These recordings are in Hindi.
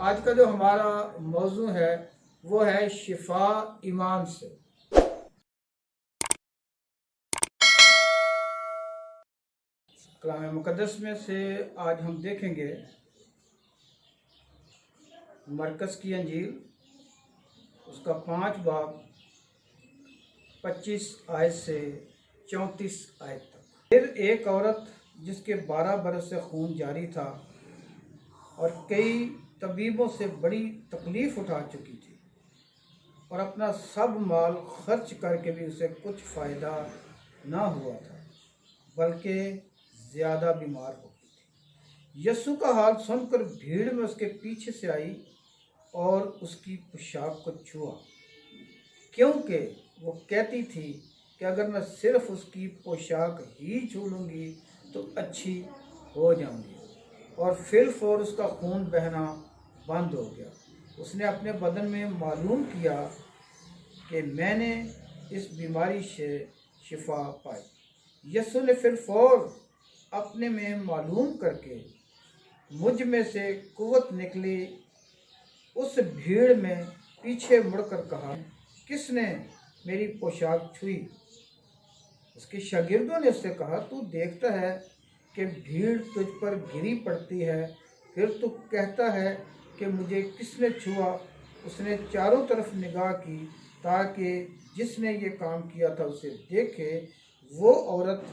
आज का जो हमारा मौजू है वो है शिफा ईमान से। कलाम मुक़द्दस में से आज हम देखेंगे मरकज़ की अंजील, उसका 5 बाब 25 आयत से 34 आयत तक। फिर एक औरत जिसके 12 बरस से खून जारी था और कई तबीबों से बड़ी तकलीफ़ उठा चुकी थी और अपना सब माल खर्च करके भी उसे कुछ फ़ायदा ना हुआ था, बल्कि ज़्यादा बीमार हो गई थी। यीशु का हाल सुनकर भीड़ में उसके पीछे से आई और उसकी पोशाक को छुआ, क्योंकि वो कहती थी कि अगर मैं सिर्फ उसकी पोशाक ही छू लूँगी तो अच्छी हो जाऊँगी। और फिर उसका खून बहना बंद हो गया। उसने अपने बदन में मालूम किया कि मैंने इस बीमारी से शिफा पाई। यीशु ने फिर अपने में मालूम करके मुझ में से कुव्वत निकली। उस भीड़ में पीछे मुड़कर कहा, किसने मेरी पोशाक छुई? उसके शागिर्दों ने उससे कहा, तू देखता है कि भीड़ तुझ पर घिरी पड़ती है, फिर तू कहता है कि मुझे किसने छुआ? उसने चारों तरफ निगाह की ताकि जिसने ये काम किया था उसे देखे। वो औरत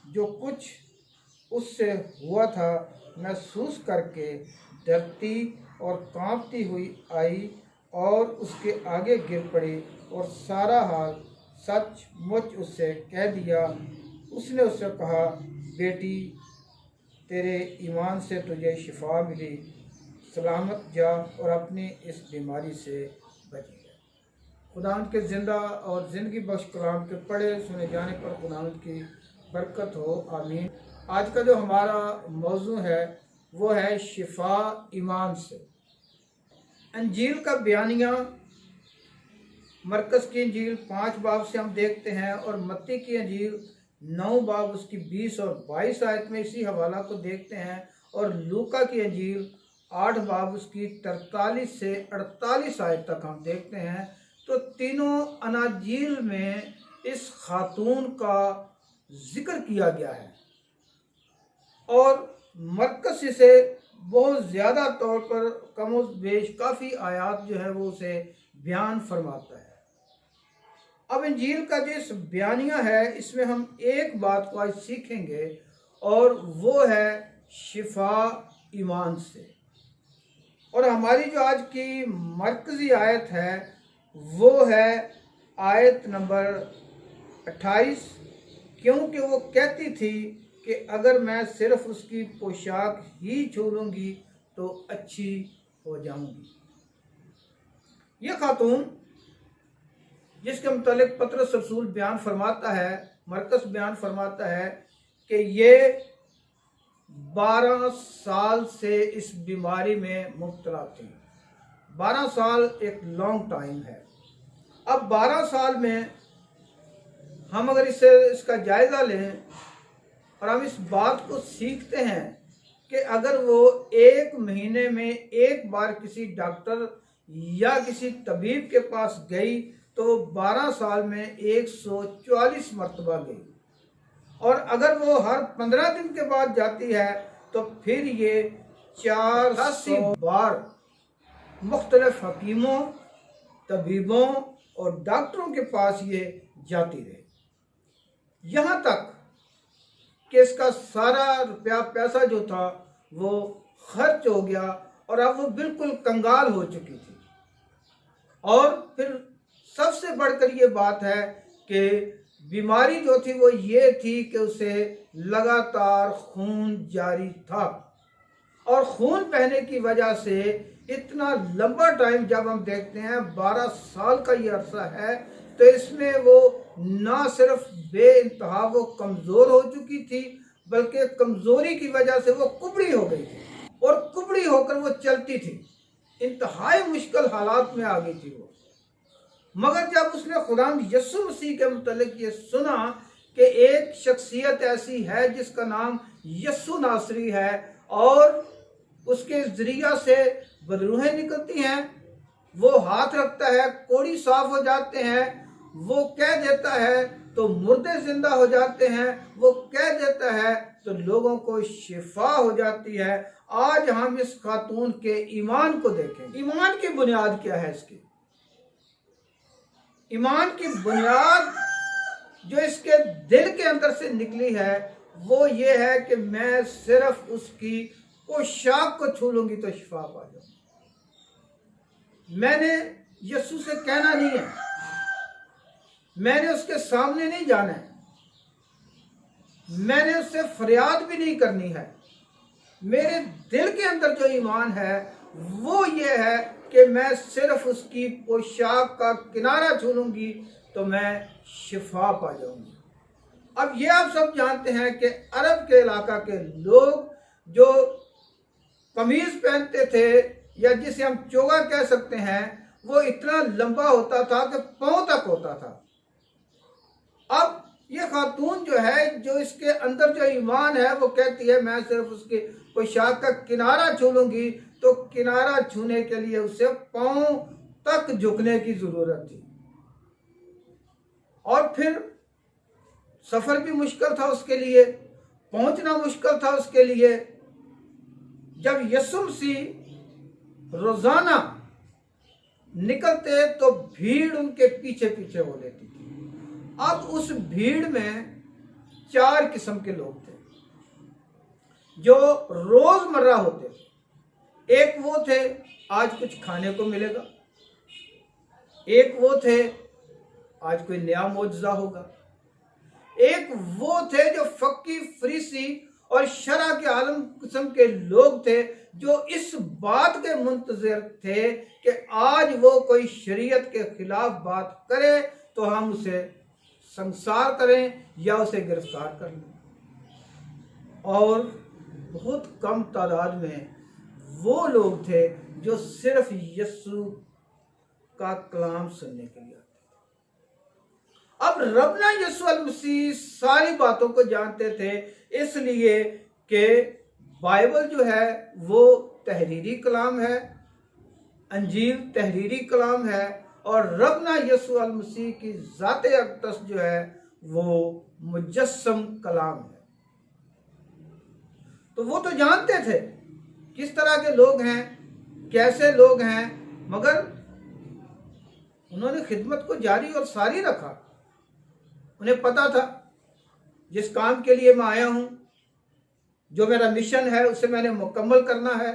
जो कुछ उससे हुआ था महसूस करके डरती और कांपती हुई आई और उसके आगे गिर पड़ी और सारा हाल सचमुच उससे कह दिया। उसने उससे कहा, बेटी, तेरे ईमान से तुझे शिफा मिली, सलामत जा और अपनी इस बीमारी से बच गया। खुदावंद के ज़िंदा और ज़िंदगी बख्श कलाम के पढ़े सुने जाने पर खुदावंद की बरकत हो, आमीन। आज का जो हमारा मौजू है वो है शिफा ईमान से। अंजील का बयानिया मरकज़ की अंजील 5 बाब से हम देखते हैं और मत्ती की अंजील 9 बाब उसकी 20 और 22 आयत में इसी हवाला को देखते हैं और लूका की अंजील 8 बाब उसकी 43 से 48 आयत तक हम देखते हैं। तो तीनों अनाजील में इस खातून का जिक्र किया गया है और मरकज़ से बहुत ज़्यादा तौर पर कम बेश काफ़ी आयात जो है वो उसे बयान फरमाता है। अब इंजील का जो इस बयानिया है इसमें हम एक बात को आज सीखेंगे और वो है शिफा ईमान से। और हमारी जो आज की मरकज़ी आयत है वो है आयत नंबर 28, क्योंकि वो कहती थी कि अगर मैं सिर्फ उसकी पोशाक ही छू लूँगी तो अच्छी हो जाऊँगी। ये खातून जिसके मुतालिक पतरस रसूल बयान फरमाता है, मरकज़ बयान फरमाता है कि ये 12 साल से इस बीमारी में मुब्तला थी। 12 साल एक लॉन्ग टाइम है। अब 12 साल में हम अगर इसका जायज़ा लें और हम इस बात को सीखते हैं कि अगर वो 1 महीने में एक बार किसी डॉक्टर या किसी तबीब के पास गई तो 12 साल में 144 मरतबा गई, और अगर वो हर 15 दिन के बाद जाती है तो फिर ये 480 बार मुख्तलिफ हकीमों, तबीबों और डॉक्टरों के पास ये जाती रही। यहाँ तक कि इसका सारा रुपया पैसा जो था वो खर्च हो गया और अब वो बिल्कुल कंगाल हो चुकी थी। और फिर सबसे बढ़कर ये बात है कि बीमारी जो थी वो ये थी कि उसे लगातार खून जारी था और खून बहने की वजह से इतना लंबा टाइम जब हम देखते हैं 12 साल का ये अरसा है तो इसमें वो ना सिर्फ बेइंतहा वो कमज़ोर हो चुकी थी बल्कि कमज़ोरी की वजह से वो कुबड़ी हो गई थी और कुबड़ी होकर वो चलती थी। इंतहाई मुश्किल हालात में आ गई थी वो। मगर जब उसने खुदावंद यीशु मसीह के मुतालिक ये सुना कि एक शख्सियत ऐसी है जिसका नाम यीशु नासरी है और उसके ज़रिया से बदरूहें निकलती हैं, वो हाथ रखता है, कोड़ी साफ हो जाते हैं, वो कह देता है तो मुर्दे जिंदा हो जाते हैं, वो कह देता है तो लोगों को शिफा हो जाती है। आज हम इस खातून के ईमान को देखें। ईमान की बुनियाद क्या है इसकी? ईमान की बुनियाद जो इसके दिल के अंदर से निकली है वो ये है कि मैं सिर्फ उसकी पोशाक को छू लूंगी तो शिफा पा जाऊंगी। मैंने यीशु से कहना नहीं है, मैंने उसके सामने नहीं जाना है, मैंने उससे फरियाद भी नहीं करनी है। मेरे दिल के अंदर जो ईमान है वो ये है कि मैं सिर्फ उसकी पोशाक का किनारा छू लूंगी तो मैं शिफा पा जाऊंगी। अब ये आप सब जानते हैं कि अरब के इलाका के लोग जो कमीज पहनते थे या जिसे हम चोगा कह सकते हैं, वो इतना लंबा होता था कि पांव तक होता था। अब ये खातून जो है, जो इसके अंदर जो ईमान है, वो कहती है मैं सिर्फ उसकी पोशाक का किनारा छू लूंगी, तो किनारा छूने के लिए उसे पांव तक झुकने की जरूरत थी। और फिर सफर भी मुश्किल था उसके लिए, पहुंचना मुश्किल था उसके लिए। जब यीशु मसीह रोजाना निकलते तो भीड़ उनके पीछे पीछे हो लेती थी। अब उस भीड़ में 4 किस्म के लोग थे जो रोजमर्रा होते थे। एक वो थे आज कुछ खाने को मिलेगा, एक वो थे आज कोई नया मौजज़ा होगा, एक वो थे जो फक्की फरीसी और शरा के आलम किस्म के लोग थे जो इस बात के मुंतज़िर थे कि आज वो कोई शरीयत के खिलाफ बात करे तो हम उसे संसार करें या उसे गिरफ्तार कर लें। और बहुत कम तादाद में वो लोग थे जो सिर्फ यीशु का कलाम सुनने के लिए आते थे। अब रबना यीशु अल मसीह सारी बातों को जानते थे, इसलिए कि बाइबल जो है वो तहरीरी कलाम है, अंजील तहरीरी कलाम है, और रबना यीशु अल मसीह की ज़ाते अक़दस जो है वो मुजस्सम कलाम है। तो वो तो जानते थे किस तरह के लोग हैं, कैसे लोग हैं, मगर उन्होंने खिदमत को जारी और सारी रखा। उन्हें पता था जिस काम के लिए मैं आया हूं, जो मेरा मिशन है, उसे मैंने मुकम्मल करना है।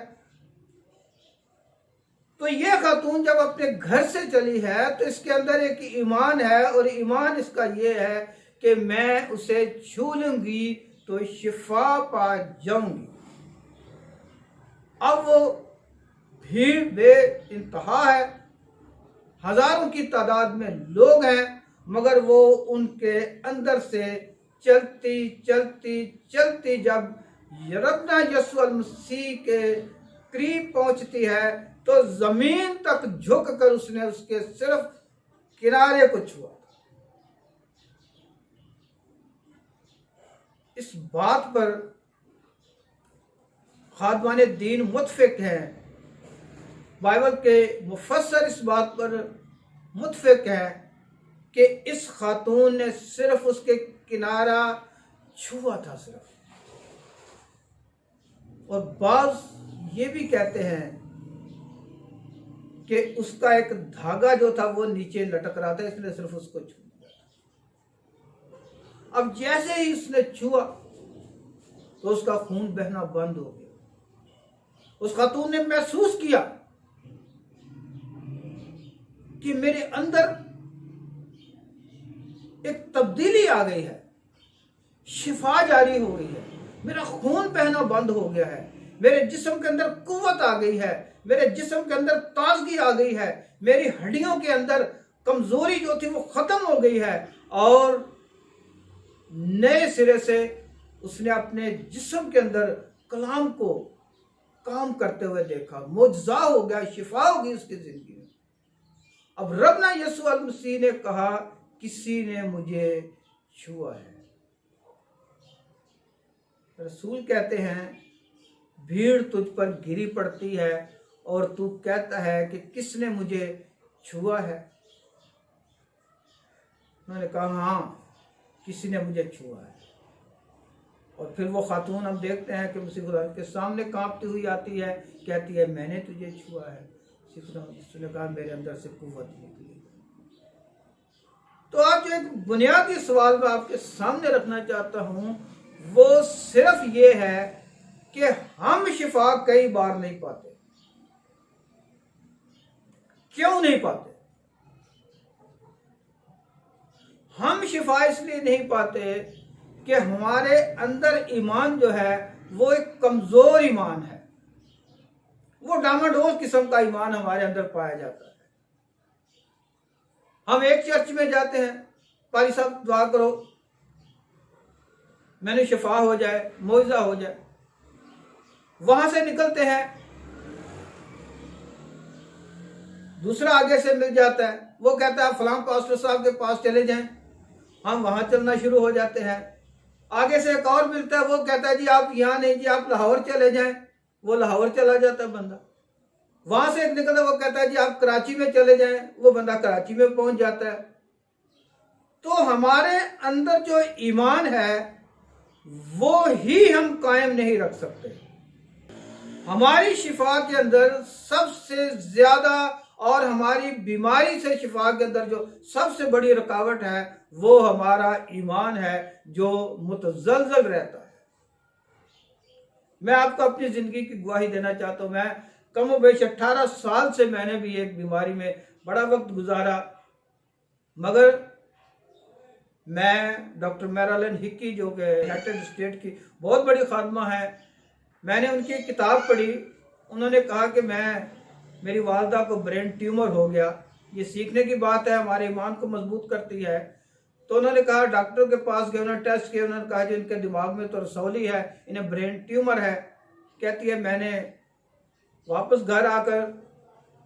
तो ये खातून जब अपने घर से चली है तो इसके अंदर एक ईमान है, और ईमान इसका ये है कि मैं उसे छू लूंगी तो शिफा पा जाऊंगी। अब वो भीड़ बेइंतहा है, हजारों की तादाद में लोग हैं, मगर वो उनके अंदर से चलती चलती चलती जब रबना यीशु अल मसीह के करीब पहुंचती है तो जमीन तक झुक कर उसने उसके सिर्फ किनारे को छुआ। इस बात पर खादवाने दीन मुतफिक हैं, बाइबल के मुफस्सर इस बात पर मुतफिक है कि इस खातून ने सिर्फ उसके किनारा छुआ था सिर्फ। और बाज ये भी कहते हैं कि उसका एक धागा जो था वो नीचे लटक रहा था, इसने सिर्फ उसको छू लिया। अब जैसे ही उसने छुआ तो उसका खून बहना बंद हो गया। उस खातून ने महसूस किया कि मेरे अंदर एक तब्दीली आ गई है, शिफा जारी हो रही है, मेरा खून बहना बंद हो गया है, मेरे जिस्म के अंदर कुव्वत आ गई है, मेरे जिस्म के अंदर ताजगी आ गई है, मेरी हड्डियों के अंदर कमजोरी जो थी वो खत्म हो गई है। और नए सिरे से उसने अपने जिस्म के अंदर कलाम को काम करते हुए देखा, मुजज़ा हो गया, शिफा हो गई उसकी जिंदगी में। अब रबना यीशु अल मसीह ने कहा किसी ने मुझे छुआ है। रसूल कहते हैं भीड़ तुझ पर गिरी पड़ती है और तू कहता है कि किसने मुझे छुआ है। उन्होंने कहा हाँ, किसी ने मुझे छुआ है। और फिर वो खातून हम देखते हैं कि मसीह खुदा के सामने कांपती हुई आती है, कहती है मैंने तुझे छुआ है। उसने कहा मेरे अंदर से कुव्वत निकली। तो आज जो एक बुनियादी सवाल मैं आपके सामने रखना चाहता हूं वो सिर्फ ये है कि हम शिफा कई बार नहीं पाते। क्यों नहीं पाते? हम शिफा इसलिए नहीं पाते कि हमारे अंदर ईमान जो है वो एक कमजोर ईमान है, वो डामाडोल किस्म का ईमान हमारे अंदर पाया जाता है। हम एक चर्च में जाते हैं, पारी साहब दुआ करो मैंने शिफा हो जाए, मोइजा हो जाए। वहां से निकलते हैं, दूसरा आगे से मिल जाता है, वो कहता है फलां पास्टर साहब के पास चले जाएं। हम वहां चलना शुरू हो जाते हैं। आगे से एक और मिलता है, वो कहता है जी आप यहाँ नहीं जी आप लाहौर चले जाएं। वो लाहौर चला जाता है बंदा। वहां से एक निकलता है, वो कहता है जी आप कराची में चले जाएं। वो बंदा कराची में पहुंच जाता है। तो हमारे अंदर जो ईमान है वो ही हम कायम नहीं रख सकते। हमारी शिफा के अंदर सबसे ज्यादा और हमारी बीमारी से शिफा के अंदर जो सबसे बड़ी रुकावट है वो हमारा ईमान है जो मुतज़लज़ल रहता है। मैं आपको अपनी जिंदगी की गवाही देना चाहता हूं। मैं कम बेश 18 साल से मैंने भी एक बीमारी में बड़ा वक्त गुजारा, मगर मैं डॉक्टर मैरालन हिक्की जो कि यूनाइटेड स्टेट की बहुत बड़ी खादमा है, मैंने उनकी किताब पढ़ी। उन्होंने कहा कि मेरी वालदा को ब्रेन ट्यूमर हो गया। ये सीखने की बात है, हमारे ईमान को मजबूत करती है। तो उन्होंने कहा डॉक्टर के पास गए, उन्होंने टेस्ट किए, उन्होंने कहा जी इनके दिमाग में तो रसौली है, इन्हें ब्रेन ट्यूमर है। कहती है मैंने वापस घर आकर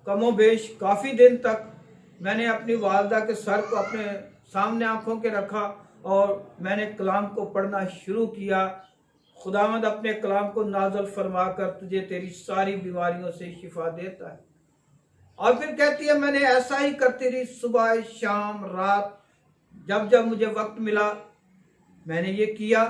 कमोबेश काफ़ी दिन तक मैंने अपनी वालदा के सर को अपने सामने आंखों के रखा और मैंने कलाम को पढ़ना शुरू किया। खुदावंद अपने कलाम को नाज़िल फरमा कर तुझे तेरी सारी बीमारियों से शिफा देता है। और फिर कहती है मैंने ऐसा ही करती रही, सुबह शाम रात, जब जब मुझे वक्त मिला मैंने ये किया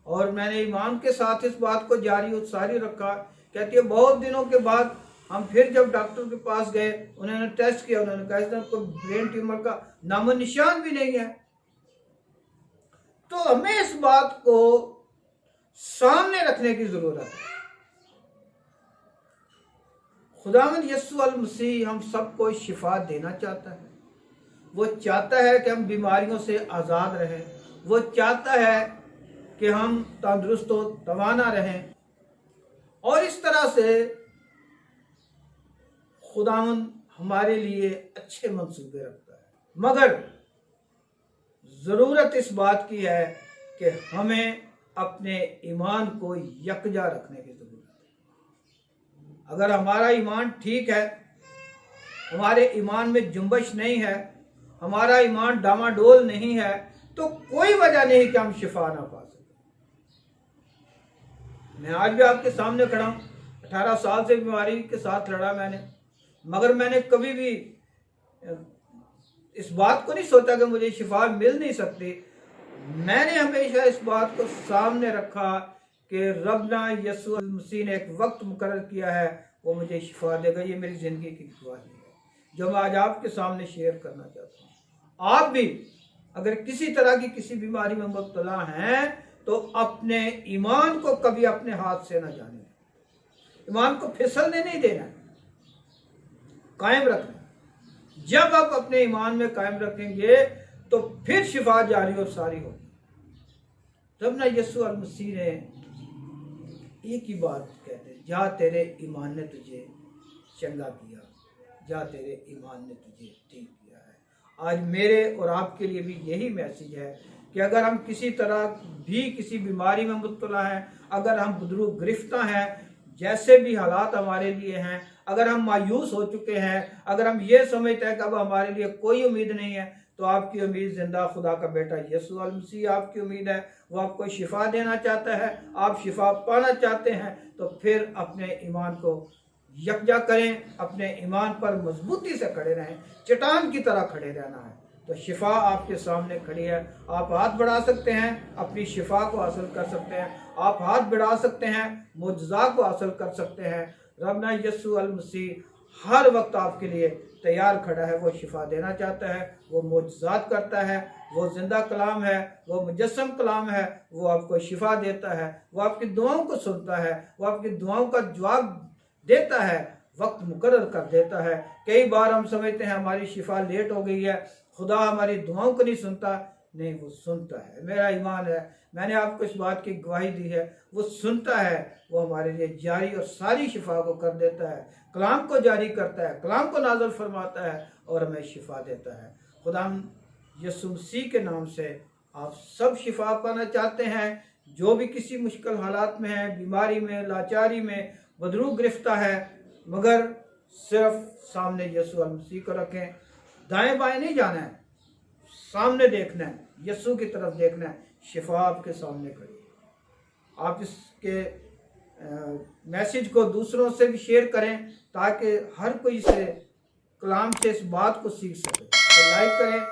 और मैंने ईमान के साथ इस बात को जारी उत्सारी रखा। कहती है बहुत दिनों के बाद हम फिर जब डॉक्टर के पास गए, उन्होंने टेस्ट किया, उन्होंने कहा इसमें कोई ब्रेन ट्यूमर का नामो निशान भी नहीं है। तो हमें इस बात को सामने रखने की जरूरत है। खुदावंद यीशु अल मसीह हम सबको शिफा देना चाहता है। वो चाहता है कि हम बीमारियों से आज़ाद रहें। वो चाहता है कि हम तंदुरुस्त हो तवाना रहें। और इस तरह से खुदावंद हमारे लिए अच्छे मंसूबे रखता है। मगर ज़रूरत इस बात की है कि हमें अपने ईमान को यकजा रखने की ज़रूरत है। अगर हमारा ईमान ठीक है, हमारे ईमान में जुम्बश नहीं है, हमारा ईमान डामाडोल नहीं है, तो कोई वजह नहीं कि हम शिफा ना पा सकें। मैं आज भी आपके सामने खड़ा हूँ। 18 साल से बीमारी के साथ लड़ा मैंने, मगर मैंने कभी भी इस बात को नहीं सोचा कि मुझे शिफा मिल नहीं सकती। मैंने हमेशा इस बात को सामने रखा कि रबना यीशु मसीह ने एक वक्त मुकर्रर किया है, वो मुझे शिफा देगा। ये मेरी ज़िंदगी की गवाही है जो मैं आज आपके सामने शेयर करना चाहता हूँ। आप भी अगर किसी तरह की किसी बीमारी में मुब्तला हैं तो अपने ईमान को कभी अपने हाथ से न जाने, ईमान को फिसलने नहीं देना, कायम रखना। जब आप अपने ईमान में कायम रखेंगे तो फिर शिफा जारी और सारी होगी। तब ना यीशु अल मसीह ने एक ही बात कहते, जा तेरे ईमान ने तुझे चंगा किया, जा तेरे ईमान ने तुझे ठीक किया है। आज मेरे और आपके लिए भी यही मैसेज है कि अगर हम किसी तरह भी किसी बीमारी में मुब्तला हैं, अगर हम बुजुर्ग गिरफ्तार हैं, जैसे भी हालात हमारे लिए हैं, अगर हम मायूस हो चुके हैं, अगर हम ये समझते हैं कि अब हमारे लिए कोई उम्मीद नहीं है, तो आपकी उम्मीद जिंदा खुदा का बेटा यीशु अल मसीह आपकी उम्मीद है। वो आपको शिफा देना चाहता है। आप शिफा पाना चाहते हैं तो फिर अपने ईमान को यकजा करें, अपने ईमान पर मजबूती से खड़े रहें, चट्टान की तरह खड़े रहना है। तो शिफा आपके सामने खड़ी है, आप हाथ बढ़ा सकते हैं, अपनी शिफा को हासिल कर सकते हैं, आप हाथ बढ़ा सकते हैं, मुजज़ा को हासिल कर सकते हैं। रबना यस्सु अल मसीह हर वक्त आपके लिए तैयार खड़ा है, वो शिफा देना चाहता है, वो मुजज़ात करता है, वो जिंदा कलाम है, वो मुजस्सम कलाम है, वो आपको शिफा देता है, वो आपकी दुआओं को सुनता है, वो आपकी दुआओं का जवाब देता है, वक्त मुकर्रर कर देता है। कई बार हम समझते हैं हमारी शिफा लेट हो गई है, खुदा हमारी दुआओं को नहीं सुनता। नहीं, वो सुनता है, मेरा ईमान है, मैंने आपको इस बात की गवाही दी है, वो सुनता है, वो हमारे लिए जारी और सारी शिफा को कर देता है, कलाम को जारी करता है, कलाम को नाज़िल फरमाता है और हमें शिफा देता है। खुदा यीशु मसीह के नाम से आप सब शिफा पाना चाहते हैं, जो भी किसी मुश्किल हालात में है, बीमारी में, लाचारी में, बदरू गिरफ्ता है, मगर सिर्फ सामने यीशु मसीह को रखें, दाएं बाएं नहीं जाना है, सामने देखना है, यीशु की तरफ देखना है, शिफा आपके सामने खड़ी है। आप इसके मैसेज को दूसरों से भी शेयर करें ताकि हर कोई से कलाम से इस बात को सीख सके। तो लाइक करें,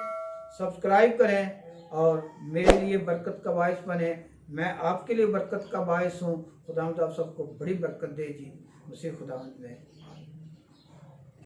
सब्सक्राइब करें और मेरे लिए बरकत का बायस बने। मैं आपके लिए बरकत का बायस हूँ। खुदा आप सबको बड़ी बरकत दे जी, मसीह खुदा में।